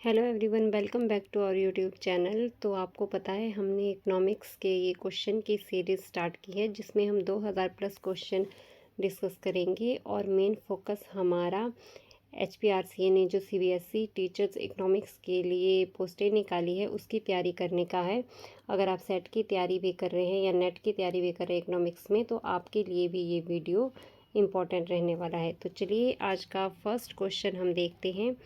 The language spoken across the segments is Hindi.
Hello everyone, welcome back to our YouTube channel. तो आपको पता है हमने इकोनॉमिक्स के ये क्वेश्चन की सीरीज़ स्टार्ट की है जिसमें हम 2000 प्लस क्वेश्चन डिस्कस करेंगे और मेन फोकस हमारा HPRCA ने जो CBSE टीचर्स इकोनॉमिक्स के लिए पोस्टें निकाली है उसकी तैयारी करने का है। अगर आप सेट की तैयारी भी कर रहे हैं या नेट की तैयारी भी कर रहे हैं इकोनॉमिक्स में, तो आपके लिए भी ये वीडियो इम्पॉर्टेंट रहने वाला है। तो चलिए आज का फर्स्ट क्वेश्चन हम देखते हैं।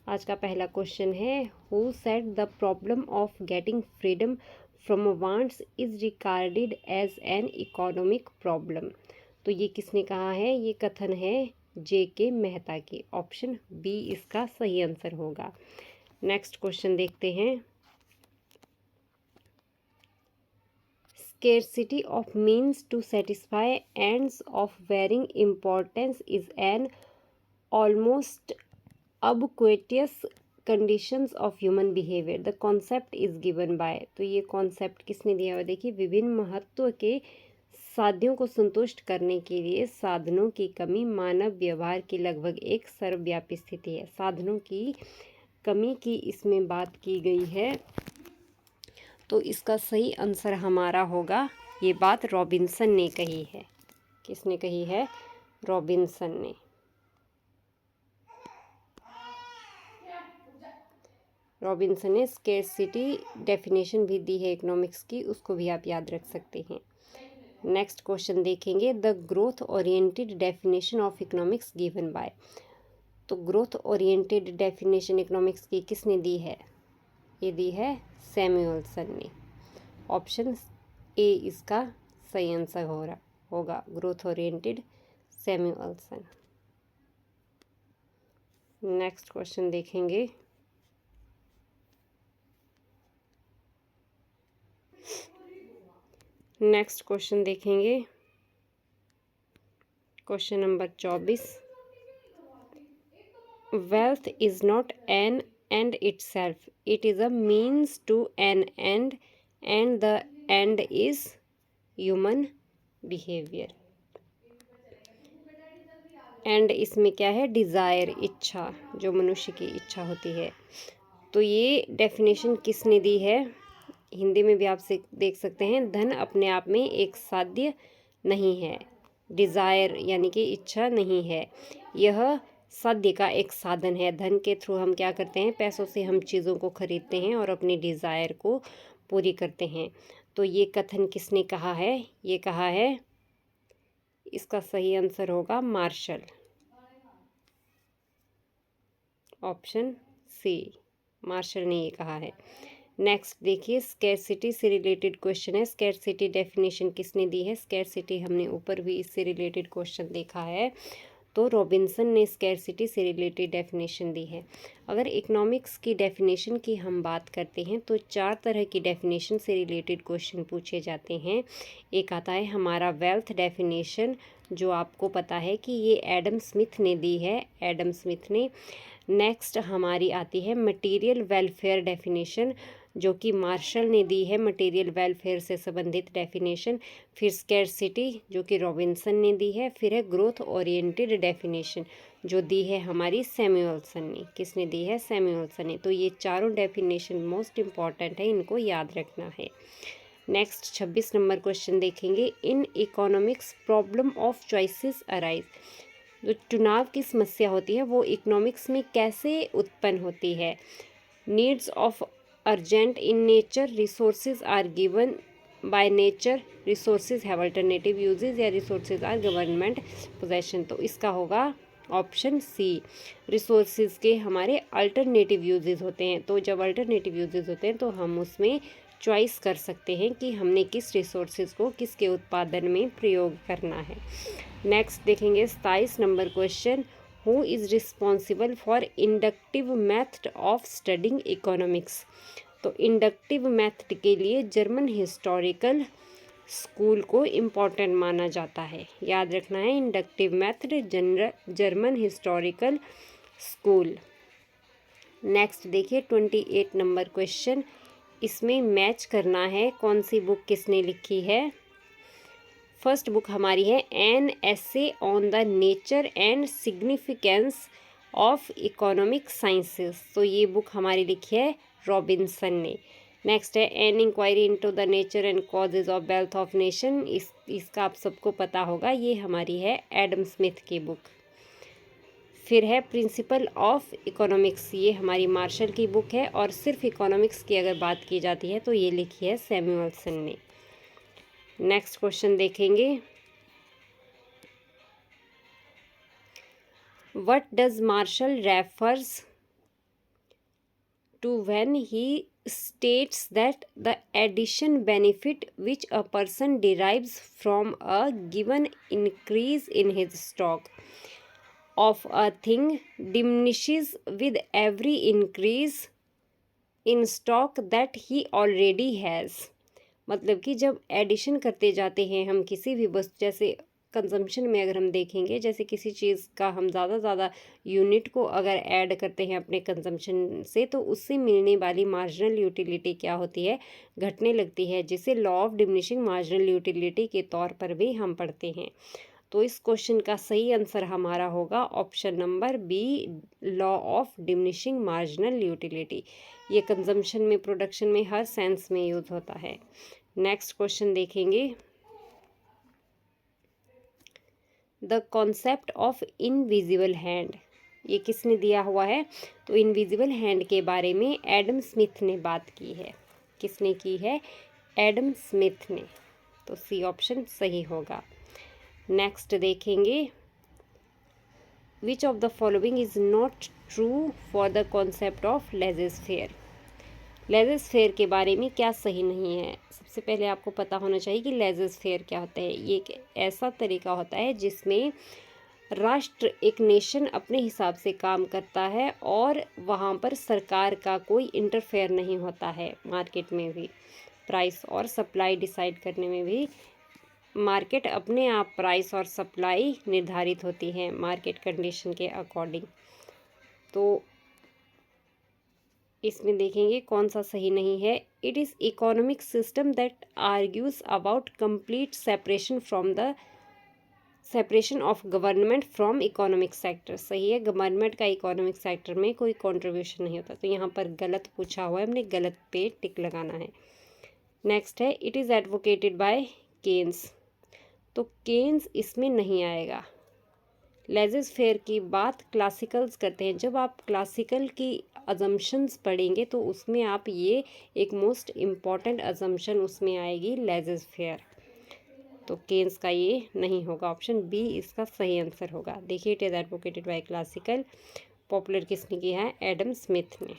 आज का पहला क्वेश्चन है, who said the problem of getting freedom from wants is regarded as an economic problem. तो ये किसने कहा है? ये कथन है JK मेहता की। ऑप्शन बी इसका सही आंसर होगा। नेक्स्ट क्वेश्चन देखते हैं। Scarcity of means to satisfy ends of varying importance is an almost ubiquitous conditions of human behavior. The concept is given by। तो ये कॉन्सेप्ट किसने दिया हुआ? देखिए, विभिन्न महत्व के साध्यों को संतुष्ट करने के लिए साधनों की कमी मानव व्यवहार की लगभग एक सर्वव्यापी स्थिति है। साधनों की कमी की इसमें बात की गई है, तो इसका सही आंसर हमारा होगा, ये बात रॉबिन्सन ने कही है। किसने कही है? रॉबिन्सन ने। रॉबिन्सन ने स्केर्सिटी डेफिनेशन भी दी है इकोनॉमिक्स की, उसको भी आप याद रख सकते हैं। नेक्स्ट क्वेश्चन देखेंगे, the growth oriented definition of economics given by. तो ग्रोथ ओरिएंटेड डेफिनेशन इकोनॉमिक्स की किसने दी है? ये दी है सैमुअल्सन ने। ऑप्शन ए इसका सही आंसर होगा, growth oriented Samuelson. Next question देखेंगे, question number 24। Wealth is not an end itself, it is a means to an end and the end is human behavior। And इसमें क्या है? डिज़ायर, इच्छा, जो मनुष्य की इच्छा होती है। तो ये डेफिनेशन किसने दी है? हिंदी में भी आप से देख सकते हैं, धन अपने आप में एक साध्य नहीं है। डिज़ायर यानी कि इच्छा नहीं है, यह साध्य का एक साधन है। धन के थ्रू हम क्या करते हैं? पैसों से हम चीज़ों को खरीदते हैं और अपनी डिज़ायर को पूरी करते हैं। तो ये कथन किसने कहा है? ये कहा है, इसका सही आंसर होगा मार्शल। ऑप्शन सी, मार्शल ने ये कहा है। नेक्स्ट देखिए, स्कैरसिटी से रिलेटेड क्वेश्चन है। स्कैरसिटी डेफिनेशन किसने दी है? स्कैरसिटी हमने ऊपर भी इससे रिलेटेड क्वेश्चन देखा है, तो रॉबिन्सन ने स्कैरसिटी से रिलेटेड डेफिनेशन दी है। अगर इकोनॉमिक्स की डेफिनेशन की हम बात करते हैं तो 4 तरह की डेफिनेशन से रिलेटेड क्वेश्चन पूछे जाते हैं। एक आता है हमारा वेल्थ डेफिनेशन, जो आपको पता है कि ये एडम स्मिथ ने दी है, एडम स्मिथ ने। नेक्स्ट हमारी आती है मटेरियल वेलफेयर डेफिनेशन, जो कि मार्शल ने दी है, मटेरियल वेलफेयर से संबंधित डेफिनेशन। फिर स्कैरसिटी, जो कि रॉबिन्सन ने दी है। फिर है ग्रोथ ओरिएंटेड डेफिनेशन, जो दी है हमारी सैमुअल्सन ने। किसने दी है? सैमुअल्सन ने। तो ये चारों डेफिनेशन मोस्ट इम्पॉर्टेंट है, इनको याद रखना है। नेक्स्ट 26 नंबर क्वेश्चन देखेंगे, in economics problem of choices arise. जो चुनाव की समस्या होती है वो इकोनॉमिक्स में कैसे उत्पन्न होती है? Needs of urgent in nature, resources are given by nature, resources have alternative uses, या रिसोर्सेज आर गवर्नमेंट पोजेशन। तो इसका होगा ऑप्शन सी, रिसोर्सेज के हमारे अल्टरनेटिव यूजेस होते हैं। तो जब अल्टरनेटिव यूजेस होते हैं तो हम उसमें चॉइस कर सकते हैं कि हमने किस रिसोर्सेज को किसके उत्पादन में प्रयोग करना है। नेक्स्ट देखेंगे 27 number question, who is responsible for inductive method of studying economics. तो इंडक्टिव मेथड के लिए जर्मन हिस्टोरिकल स्कूल को इम्पॉर्टेंट माना जाता है। याद रखना है, inductive method German historical school. Next देखिए 28 नंबर क्वेश्चन, इसमें मैच करना है कौन सी बुक किसने लिखी है। फर्स्ट बुक हमारी है an essay on the nature and significance of economic sciences, तो ये बुक हमारी लिखी है रॉबिन्सन ने। नेक्स्ट है an inquiry into the nature and causes of wealth of nation, इसका आप सबको पता होगा, ये हमारी है एडम स्मिथ की बुक। फिर है प्रिंसिपल ऑफ इकोनॉमिक्स, ये हमारी मार्शल की बुक है, और सिर्फ इकोनॉमिक्स की अगर बात की जाती है तो ये लिखी है सैमुअलसन ने। नेक्स्ट क्वेश्चन देखेंगे, what does Marshall refers to when he states that the addition benefit which a person derives from a given increase in his stock of a thing diminishes with every increase in stock that he already has। मतलब कि जब एडिशन करते जाते हैं हम किसी भी वस्तु, जैसे कंजम्पशन में अगर हम देखेंगे, जैसे किसी चीज़ का हम ज़्यादा यूनिट को अगर ऐड करते हैं अपने कंजम्पशन से, तो उससे मिलने वाली मार्जिनल यूटिलिटी क्या होती है, घटने लगती है, जिसे law of diminishing marginal utility के तौर पर भी हम पढ़ते हैं। तो इस क्वेश्चन का सही आंसर हमारा होगा option number B, law of diminishing marginal utility. ये कंजम्पशन में, प्रोडक्शन में, हर सेंस में यूज होता है। नेक्स्ट क्वेश्चन देखेंगे, the concept of invisible hand, ये किसने दिया हुआ है, तो इनविजिबल हैंड के बारे में एडम स्मिथ ने बात की है। किसने की है, एडम स्मिथ ने, तो सी ऑप्शन सही होगा। नेक्स्ट देखेंगे, which of the following is not true for the concept of laissez fair. Laissez fair के बारे में क्या सही नहीं है। सबसे पहले आपको पता होना चाहिए कि लेजेस फेयर क्या होता है। ये एक ऐसा तरीका होता है जिसमें राष्ट्र, एक नेशन अपने हिसाब से काम करता है और वहाँ पर सरकार का कोई इंटरफेयर नहीं होता है। मार्केट में भी प्राइस और सप्लाई डिसाइड करने में भी मार्केट अपने आप प्राइस और सप्लाई निर्धारित होती है मार्केट कंडीशन के अकॉर्डिंग। तो इसमें देखेंगे कौन सा सही नहीं है। It is economic system that argues about complete separation of government from economic sector. सही है, गवर्नमेंट का इकोनॉमिक सेक्टर में कोई कंट्रीब्यूशन नहीं होता। तो यहाँ पर गलत पूछा हुआ है, हमने गलत पे टिक लगाना है। नेक्स्ट है, it is advocated by Keynes, तो केन्स इसमें नहीं आएगा। लेजेस फेयर की बात क्लासिकल्स करते हैं। जब आप क्लासिकल की अजम्पशंस पढ़ेंगे तो उसमें आप ये एक मोस्ट इम्पॉर्टेंट अजम्पशन उसमें आएगी, लेजेस फेयर। तो केन्स का ये नहीं होगा, ऑप्शन बी इसका सही आंसर होगा। देखिए, it is advocated by classical, popular किसने किया है, एडम स्मिथ ने।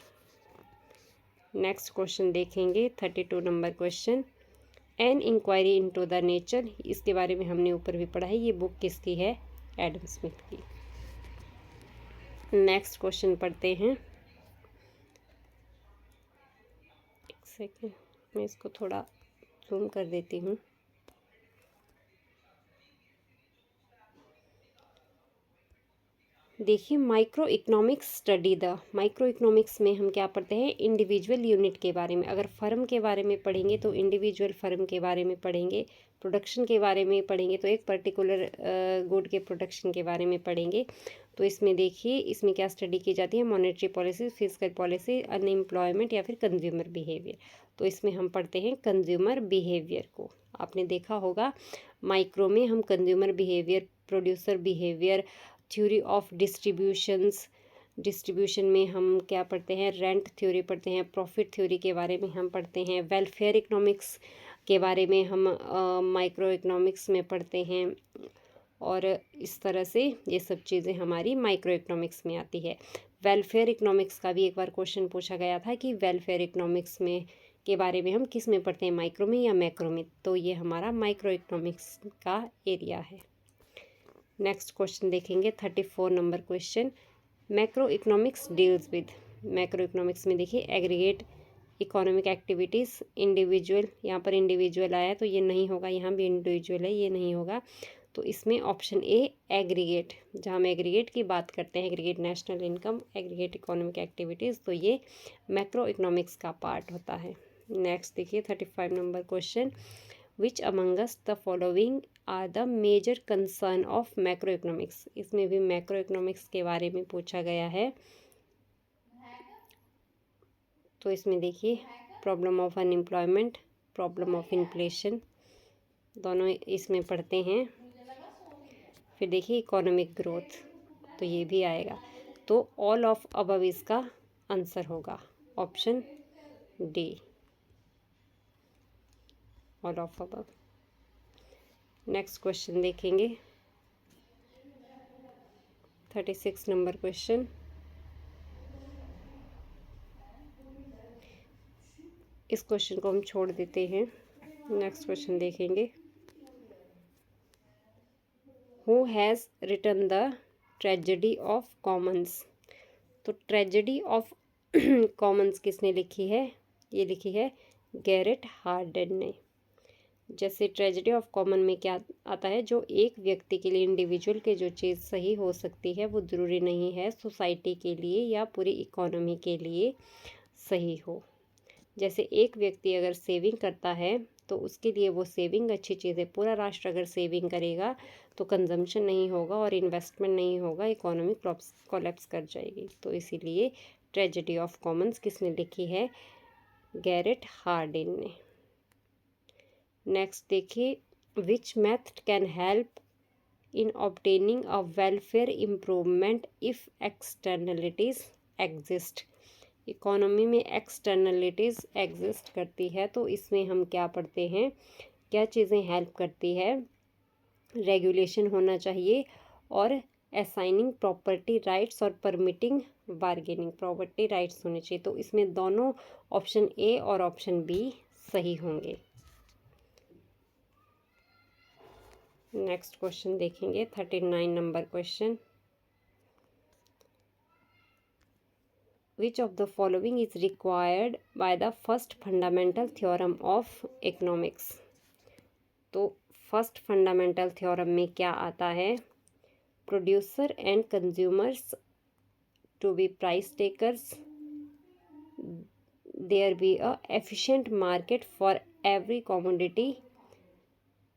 नेक्स्ट क्वेश्चन देखेंगे, 32 number question, an inquiry into the nature, इसके बारे में हमने ऊपर भी पढ़ा है। ये बुक किसकी है, एडम स्मिथ की। नेक्स्ट क्वेश्चन पढ़ते हैं, एक सेकेंड, मैं इसको थोड़ा जूम कर देती हूँ। देखिए, micro economics study the, micro economics में हम क्या पढ़ते हैं, इंडिविजुअल यूनिट के बारे में। अगर फर्म के बारे में पढ़ेंगे तो इंडिविजुअल फर्म के बारे में पढ़ेंगे, प्रोडक्शन के बारे में पढ़ेंगे तो एक पर्टिकुलर गुड के प्रोडक्शन के बारे में पढ़ेंगे। तो इसमें देखिए, इसमें क्या स्टडी की जाती है, monetary policy, physical policy, unemployment या फिर कंज्यूमर बिहेवियर। तो इसमें हम पढ़ते हैं कंज्यूमर बिहेवियर को। आपने देखा होगा माइक्रो में हम consumer behaviour, producer behaviour, theory of distribution में हम क्या पढ़ते हैं, रेंट थ्योरी पढ़ते हैं, प्रॉफिट थ्योरी के बारे में हम पढ़ते हैं, वेलफेयर इकोनॉमिक्स के बारे में हम माइक्रो इकोनॉमिक्स में पढ़ते हैं। और इस तरह से ये सब चीज़ें हमारी माइक्रो इकोनॉमिक्स में आती है। वेलफेयर इकोनॉमिक्स का भी एक बार क्वेश्चन पूछा गया था कि वेलफेयर इकोनॉमिक्स में के बारे में हम किस में पढ़ते हैं, माइक्रो में या मैक्रो में। तो ये हमारा माइक्रो इकोनॉमिक्स का एरिया है। नेक्स्ट क्वेश्चन देखेंगे, 34 number question, macro economics deals with, macro economics में देखिए एग्रीगेट इकोनॉमिक एक्टिविटीज़, इंडिविजुअल, यहाँ पर इंडिविजुअल आया तो ये नहीं होगा, यहाँ भी इंडिविजुअल है, ये नहीं होगा। तो इसमें ऑप्शन ए एग्रीगेट, जहाँ हम एग्रीगेट की बात करते हैं, aggregate national income, aggregate economic activities, तो ये मैक्रो इकोनॉमिक्स का पार्ट होता है। नेक्स्ट देखिए, 35 number question, which amongst the following are the major concern of macro economics. इसमें भी मैक्रो इकोनॉमिक्स के बारे में पूछा गया है। तो इसमें देखिए problem of unemployment, problem of inflation, दोनों इसमें पढ़ते हैं। फिर देखिए इकोनॉमिक ग्रोथ, तो ये भी आएगा। तो ऑल ऑफ अबव इसका आंसर होगा, option D, all of above. Next question देखेंगे, 36 नंबर क्वेश्चन। इस क्वेश्चन को हम छोड़ देते हैं, नेक्स्ट क्वेश्चन देखेंगे। Who has written the tragedy of commons. तो ट्रेजेडी ऑफ कॉमन्स किसने लिखी है? ये लिखी है गैरेट हार्डेन ने। जैसे ट्रेजेडी ऑफ कॉमन में क्या आता है, जो एक व्यक्ति के लिए, इंडिविजुअल के जो चीज़ सही हो सकती है वो ज़रूरी नहीं है सोसाइटी के लिए या पूरी इकोनॉमी के लिए सही हो। जैसे एक व्यक्ति अगर सेविंग करता है तो उसके लिए वो सेविंग अच्छी चीज़ है। पूरा राष्ट्र अगर सेविंग करेगा तो कंजम्पशन नहीं होगा और इन्वेस्टमेंट नहीं होगा, इकोनॉमी कोलैप्स कर जाएगी। तो इसीलिए ट्रेजेडी ऑफ कॉमन्स किसने लिखी है? गैरेट हार्डिन ने। नेक्स्ट देखिए, which method can help in obtaining a welfare improvement if externalities exist. Economy में एक्सटर्नलिटीज़ एग्जिस्ट करती है तो इसमें हम क्या पढ़ते हैं, क्या चीज़ें हेल्प करती है? रेगुलेशन होना चाहिए और असाइनिंग प्रॉपर्टी राइट्स और परमिटिंग बार्गेनिंग, प्रॉपर्टी राइट्स होने चाहिए। तो इसमें दोनों ऑप्शन ए और ऑप्शन बी सही होंगे। नेक्स्ट क्वेश्चन देखेंगे, 39 number question. Which of the following is required by the first fundamental theorem of economics? तो फर्स्ट फंडामेंटल थ्योरम में क्या आता है? Producer and consumers to be price takers, there be a efficient market for every commodity,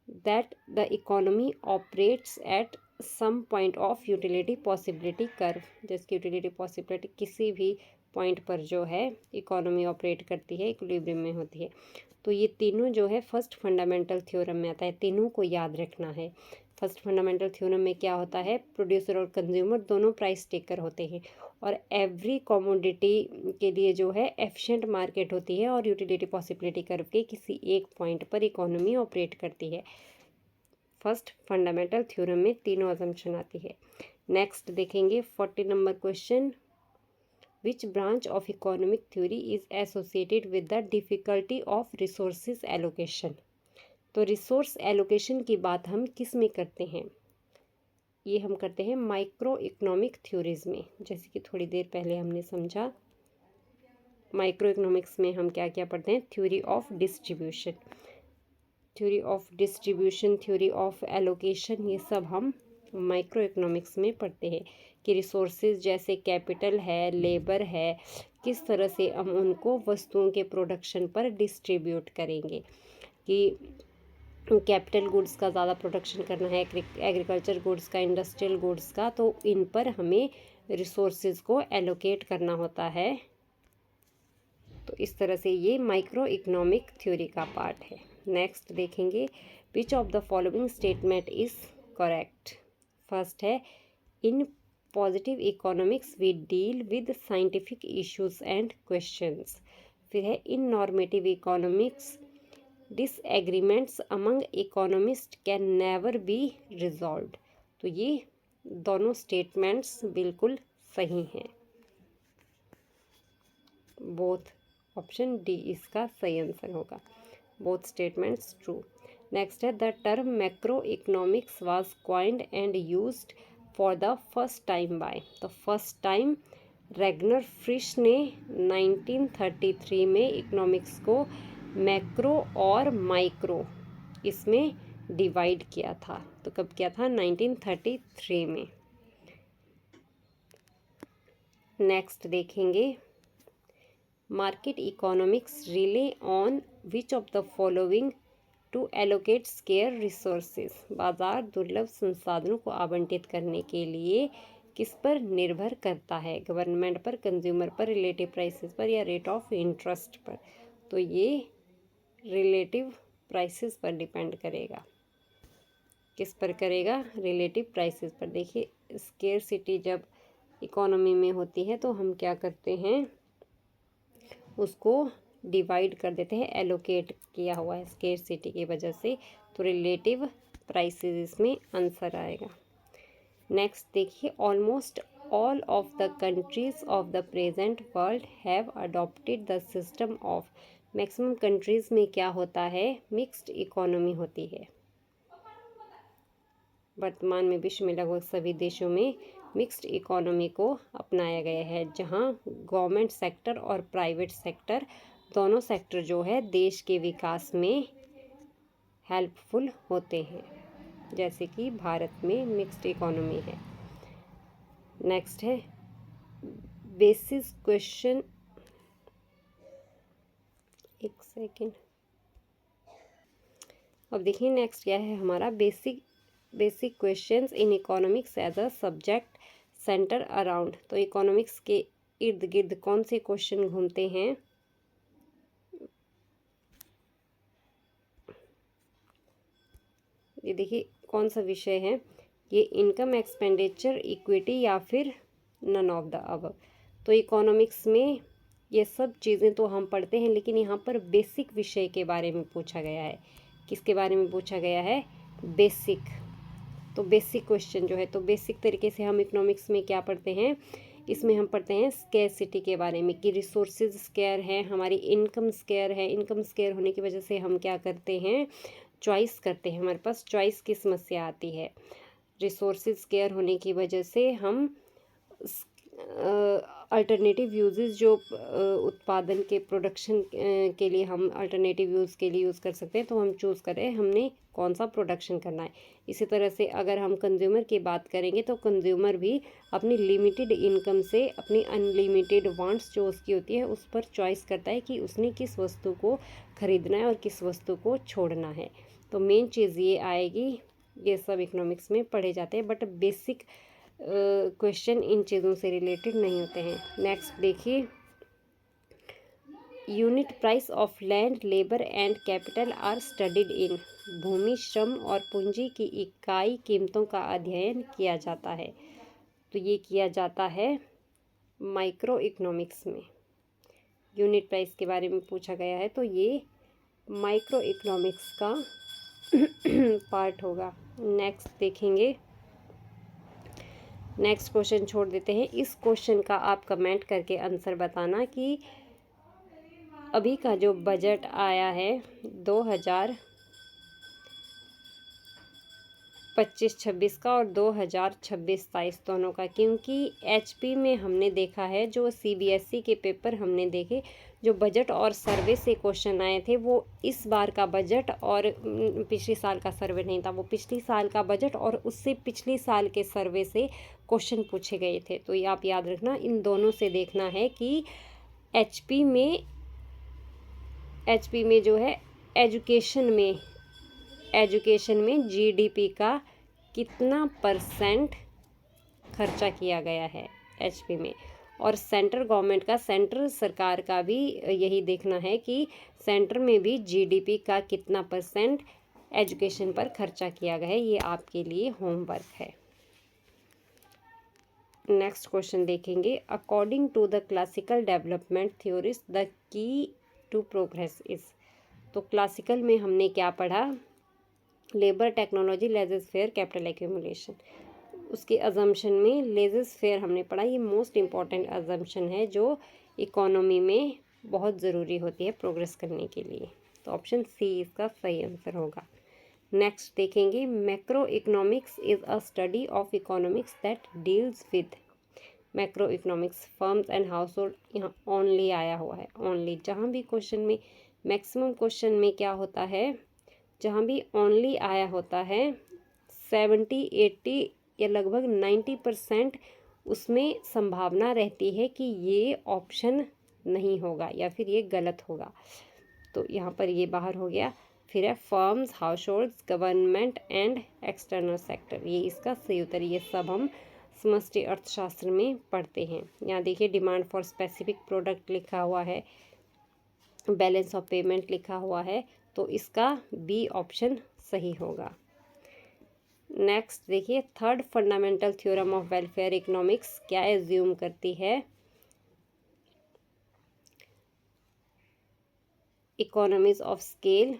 that the economy operates at some point of utility possibility curve. जिसकी यूटिलिटी पॉसिबिलिटी किसी भी पॉइंट पर जो है इकोनॉमी ऑपरेट करती है, इक्विलिब्रियम में होती है। तो ये तीनों जो है फर्स्ट फंडामेंटल थ्योरम में आता है, तीनों को याद रखना है। फर्स्ट फंडामेंटल थ्योरम में क्या होता है? प्रोड्यूसर और कंज्यूमर दोनों प्राइस टेकर होते हैं और एवरी कमोडिटी के लिए जो है एफिशिएंट मार्केट होती है और यूटिलिटी पॉसिबिलिटी कर्व के किसी एक पॉइंट पर इकोनॉमी ऑपरेट करती है। फर्स्ट फंडामेंटल थ्योरम में तीनों असम्पशन आती है। नेक्स्ट देखेंगे 40 number question. Which branch of economic theory is associated with the difficulty of resources allocation. तो रिसोर्स एलोकेशन की बात हम किस में करते हैं? ये हम करते हैं माइक्रो इकोनॉमिक थ्योरीज में। जैसे कि थोड़ी देर पहले हमने समझा, माइक्रो इकोनॉमिक्स में हम क्या क्या पढ़ते हैं? Theory of distribution, theory of distribution, theory of allocation, ये सब हम माइक्रो इकोनॉमिक्स में पढ़ते हैं कि रिसोर्सेज जैसे कैपिटल है, लेबर है, किस तरह से हम उनको वस्तुओं के प्रोडक्शन पर डिस्ट्रीब्यूट करेंगे। कि कैपिटल गुड्स का ज़्यादा प्रोडक्शन करना है, एग्रीकल्चर गुड्स का, इंडस्ट्रियल गुड्स का, तो इन पर हमें रिसोर्सेज को एलोकेट करना होता है। तो इस तरह से ये माइक्रो इकोनॉमिक थ्योरी का पार्ट है। नेक्स्ट देखेंगे, which of the following statement is correct. First है, in positive economics we deal with scientific issues and questions. फिर है, in normative economics disagreements among economist can never be resolved. तो ये दोनों स्टेटमेंट्स बिल्कुल सही हैं, बोथ, ऑप्शन डी इसका सही आंसर होगा, बोथ स्टेटमेंट्स ट्रू। नेक्स्ट है, the term macro economics was coined and used for the first time by. तो फर्स्ट टाइम रेगनर फ्रिश ने 1933 में इकोनॉमिक्स को मैक्रो और माइक्रो इसमें डिवाइड किया था। तो कब किया था? 1933 में। नेक्स्ट देखेंगे, market economics rely on which of the following to allocate scarce resources, बाजार दुर्लभ संसाधनों को आवंटित करने के लिए किस पर निर्भर करता है? गवर्नमेंट पर, कंज्यूमर पर, रिलेटिव प्राइसेस पर, या रेट ऑफ इंटरेस्ट पर? तो ये रिलेटिव प्राइसेस पर डिपेंड करेगा। किस पर करेगा? रिलेटिव प्राइसेस पर। देखिए स्केर्सिटी जब इकोनॉमी में होती है तो हम क्या करते हैं, उसको डिवाइड कर देते हैं, एलोकेट किया हुआ है स्केर्सिटी की वजह से, तो रिलेटिव प्राइसेस इसमें आंसर आएगा। नेक्स्ट देखिए, almost all of the countries of the present world have adopted the system of, maximum countries में क्या होता है? मिक्स्ड इकोनॉमी होती है। वर्तमान में विश्व में लगभग सभी देशों में मिक्स्ड इकोनॉमी को अपनाया गया है, जहां गवर्नमेंट सेक्टर और प्राइवेट सेक्टर दोनों सेक्टर जो है देश के विकास में हेल्पफुल होते हैं, जैसे कि भारत में मिक्स्ड इकोनॉमी है। नेक्स्ट है बेसिस क्वेश्चन, एक सेकेंड। अब देखिए नेक्स्ट क्या है हमारा, basic questions in economics as a subject centre around. तो इकोनॉमिक्स के इर्द गिर्द कौन से क्वेश्चन घूमते हैं? ये देखिए कौन सा विषय है ये, इनकम, एक्सपेंडिचर, इक्विटी, या फिर नन ऑफ द अबव। तो इकोनॉमिक्स में ये सब चीज़ें तो हम पढ़ते हैं, लेकिन यहाँ पर बेसिक विषय के बारे में पूछा गया है। किसके बारे में पूछा गया है? बेसिक। तो बेसिक क्वेश्चन जो है, तो बेसिक तरीके से हम इकोनॉमिक्स में क्या पढ़ते हैं, इसमें हम पढ़ते हैं स्केर्सिटी के बारे में, कि रिसोर्सेज स्केयर है, हमारी इनकम स्केयर है। इनकम स्केयर होने की वजह से हम क्या करते हैं? चॉइस करते हैं, हमारे पास चॉइस की समस्या आती है। रिसोर्सेज स्केयर होने की वजह से हम अल्टरनेटिव यूजेस जो उत्पादन के प्रोडक्शन के लिए हम अल्टरनेटिव यूज़ के लिए यूज़ कर सकते हैं, तो हम चूज़ करें हमने कौन सा प्रोडक्शन करना है। इसी तरह से अगर हम कंज्यूमर की बात करेंगे तो कंज्यूमर भी अपनी लिमिटेड इनकम से अपनी अनलिमिटेड वांट्स जो उसकी होती है उस पर चॉइस करता है कि उसने किस वस्तु को खरीदना है और किस वस्तु को छोड़ना है। तो मेन चीज़ ये आएगी, ये सब इकोनॉमिक्स में पढ़े जाते हैं, बट बेसिक क्वेश्चन इन चीज़ों से रिलेटेड नहीं होते हैं। नेक्स्ट देखिए, unit price of land, labour and capital are studied in, भूमि, श्रम और पूंजी की इकाई कीमतों का अध्ययन किया जाता है। तो ये किया जाता है माइक्रो इकोनॉमिक्स में। यूनिट प्राइस के बारे में पूछा गया है तो ये माइक्रो इकोनॉमिक्स का पार्ट होगा। नेक्स्ट देखेंगे, नेक्स्ट क्वेश्चन छोड़ देते हैं। इस क्वेश्चन का आप कमेंट करके आंसर बताना कि अभी का जो बजट आया है 2025-26 का और 2026-27 दोनों का, क्योंकि एचपी में हमने देखा है, जो सीबीएसई के पेपर हमने देखे, जो बजट और सर्वे से क्वेश्चन आए थे वो इस बार का बजट और पिछले साल का सर्वे नहीं था, वो पिछले साल का बजट और उससे पिछले साल के सर्वे से क्वेश्चन पूछे गए थे। तो ये आप याद रखना, इन दोनों से देखना है कि एचपी में जो है एजुकेशन में जीडीपी का कितना % खर्चा किया गया है एचपी में, और सेंट्रल गवर्नमेंट का, सेंट्रल सरकार का भी यही देखना है कि सेंटर में भी जीडीपी का कितना % एजुकेशन पर खर्चा किया गया है। ये आपके लिए होमवर्क है। नेक्स्ट क्वेश्चन देखेंगे, according to the classical development theories the key to progress is. तो क्लासिकल में हमने क्या पढ़ा? लेबर, टेक्नोलॉजी, लेजर्स फेयर, कैपिटल एक्यूमुलेशन। उसके अजम्पशन में लेजर्स फेयर हमने पढ़ा। ये मोस्ट इम्पॉर्टेंट अजम्पशन है जो इकोनॉमी में बहुत ज़रूरी होती है प्रोग्रेस करने के लिए। तो ऑप्शन सी इसका सही आंसर होगा। नेक्स्ट देखेंगे, macro economics is a study of economics that deals with. Macro economics, firms and house hold, यहाँ ओनली आया हुआ है, ओनली। जहाँ भी क्वेश्चन में, मैक्सिमम क्वेश्चन में क्या होता है, जहाँ भी ओनली आया होता है 70, 80 या लगभग 90% उसमें संभावना रहती है कि ये ऑप्शन नहीं होगा या फिर ये गलत होगा। तो यहाँ पर ये बाहर हो गया। फिर है firms, house holds, government and external sector, ये इसका सही उत्तर। ये सब हम समष्टि अर्थशास्त्र में पढ़ते हैं। यहाँ देखिए डिमांड फॉर स्पेसिफिक प्रोडक्ट लिखा हुआ है, बैलेंस ऑफ पेमेंट लिखा हुआ है, तो इसका बी ऑप्शन सही होगा। नेक्स्ट देखिए third fundamental theorem of welfare economics क्या एज्यूम करती है? Economies of scale,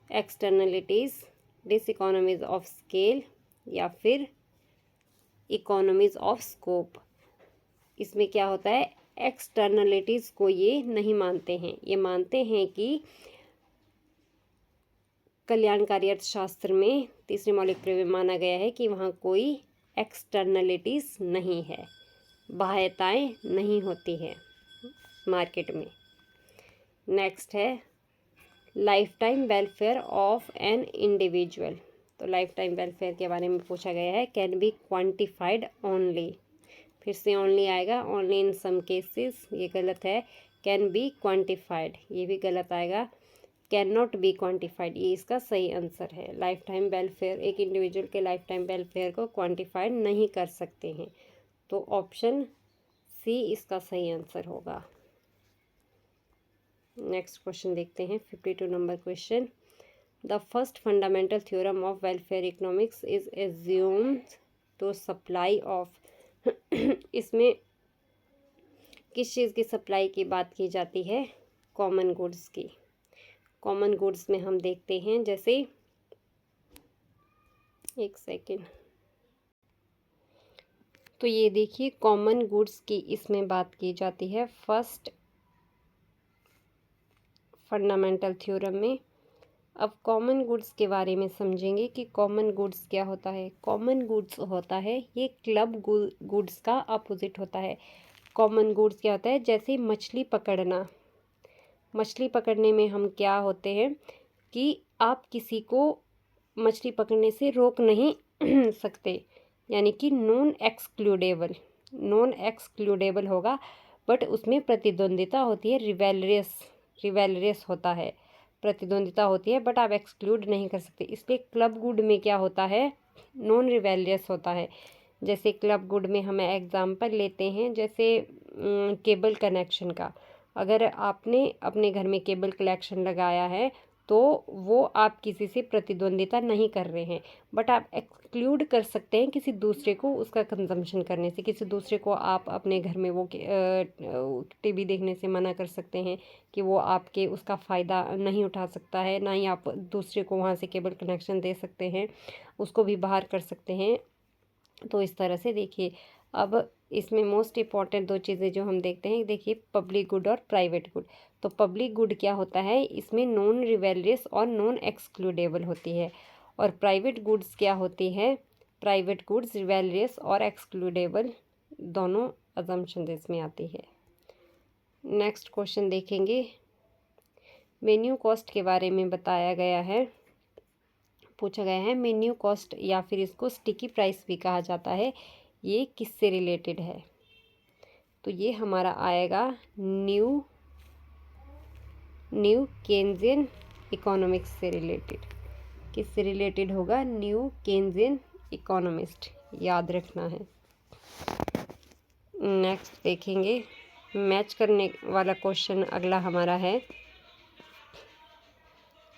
externalities, diseconomies of scale या फिर इकोनॉमीज ऑफ स्कोप। इसमें क्या होता है, एक्सटर्नलिटीज को ये नहीं मानते हैं, ये मानते हैं कि कल्याणकारी अर्थशास्त्र में तीसरी मौलिक प्रमेय माना गया है कि वहाँ कोई एक्सटर्नलिटीज नहीं है, बाह्यताएं नहीं होती है मार्केट में। नेक्स्ट है life time welfare of an individual, तो लाइफ टाइम वेलफेयर के बारे में पूछा गया है, कैन बी क्वांटिफाइड ओनली, फिर से ओनली आएगा, ओनली इन सम केसेस ये गलत है, कैन बी क्वांटिफाइड ये भी गलत आएगा, कैन नॉट बी क्वांटिफाइड ये इसका सही आंसर है। लाइफ टाइम वेलफेयर, एक इंडिविजुअल के लाइफ टाइम वेलफेयर को क्वांटिफाइड नहीं कर सकते हैं, तो ऑप्शन सी इसका सही आंसर होगा। नेक्स्ट क्वेश्चन देखते हैं 52 number question. The first fundamental theorem of welfare economics is assumed to supply of इसमें किस चीज़ की सप्लाई की बात की जाती है? कॉमन गुड्स की। कॉमन गुड्स में हम देखते हैं जैसे एक सेकेंड, तो ये देखिए कॉमन गुड्स की इसमें बात की जाती है फर्स्ट फंडामेंटल थ्योरम में। अब कॉमन गुड्स के बारे में समझेंगे कि कॉमन गुड्स क्या होता है। कॉमन गुड्स होता है ये क्लब गुड्स का अपोजिट होता है। कॉमन गुड्स क्या होता है, जैसे मछली पकड़ना, मछली पकड़ने में हम क्या होते हैं कि आप किसी को मछली पकड़ने से रोक नहीं सकते, यानी कि नॉन एक्सक्लूडेबल होगा, बट उसमें प्रतिद्वंदिता होती है, रिवेलरियस होता है, प्रतिद्वंदिता होती है, बट आप एक्सक्लूड नहीं कर सकते। इसलिए क्लब गुड में क्या होता है, नॉन रिवेलरियस होता है। जैसे क्लब गुड में हमें एग्जांपल लेते हैं, जैसे केबल कनेक्शन का, अगर आपने अपने घर में केबल कनेक्शन लगाया है तो वो आप किसी से प्रतिद्वंदिता नहीं कर रहे हैं, बट आप एक्सक्लूड कर सकते हैं किसी दूसरे को उसका कंजम्पशन करने से। किसी दूसरे को आप अपने घर में वो टीवी देखने से मना कर सकते हैं कि वो आपके उसका फ़ायदा नहीं उठा सकता है, ना ही आप दूसरे को वहाँ से केबल कनेक्शन दे सकते हैं, उसको भी बाहर कर सकते हैं। तो इस तरह से देखिए, अब इसमें मोस्ट इम्पॉर्टेंट दो चीज़ें जो हम देखते हैं, देखिए पब्लिक गुड और प्राइवेट गुड। तो पब्लिक गुड क्या होता है, इसमें नॉन रिवेलरियस और नॉन एक्सक्लूडेबल होती है, और प्राइवेट गुड्स क्या होती है, प्राइवेट गुड्स रिवेलरियस और एक्सक्लूडेबल दोनों अजम्पशन इसमें आती है। नेक्स्ट क्वेश्चन देखेंगे, मेन्यू कॉस्ट के बारे में बताया गया है, पूछा गया है मेन्यू कॉस्ट या फिर इसको स्टिकी प्राइस भी कहा जाता है, ये किससे रिलेटेड है? तो ये हमारा आएगा न्यू केन्जियन इकोनॉमिक्स से रिलेटेड। किससे रिलेटेड होगा? न्यू केन्जियन इकोनॉमिस्ट, याद रखना है। नेक्स्ट देखेंगे, मैच करने वाला क्वेश्चन अगला हमारा है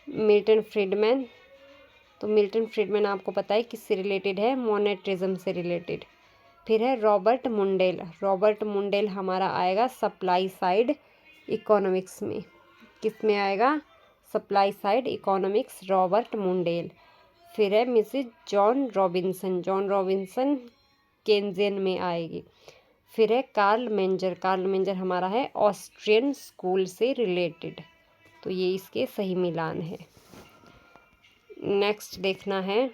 मिल्टन फ्रीडमैन। तो मिल्टन फ्रीडमैन आपको पता है किससे रिलेटेड है? मोनेटरिज्म से रिलेटेड। फिर है रॉबर्ट मुंडेल हमारा आएगा सप्लाई साइड इकोनॉमिक्स में। किस में आएगा? Supply side economics, Robert Mundell. फिर है मिसेस जॉन रॉबिन्सन केन्जियन में आएगी। फिर है कार्ल मेंजर हमारा है ऑस्ट्रियन स्कूल से रिलेटेड, तो ये इसके सही मिलान है। नेक्स्ट देखना है,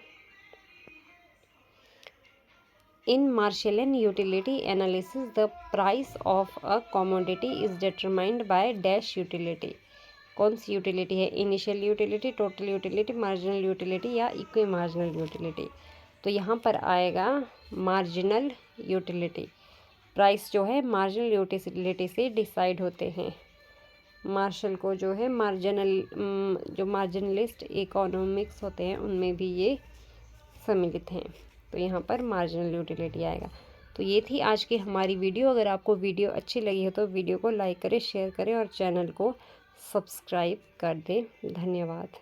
in Marshallian utility analysis the price of a commodity is determined by dash utility. कौन सी यूटिलिटी है? Initial utility, total utility, marginal utility या इक्वी मार्जिनल यूटिलिटी। तो यहाँ पर आएगा मार्जिनल यूटिलिटी। प्राइस जो है मार्जिनल यूटिलिटी से डिसाइड होते हैं। मार्शल को जो है जो मार्जिनलिस्ट इकोनॉमिक्स होते हैं उनमें भी ये सम्मिलित हैं। तो यहाँ पर मार्जिनल यूटिलिटी आएगा। तो ये थी आज की हमारी वीडियो। अगर आपको वीडियो अच्छी लगी हो तो वीडियो को लाइक करें, शेयर करें और चैनल को सब्सक्राइब कर दें। धन्यवाद।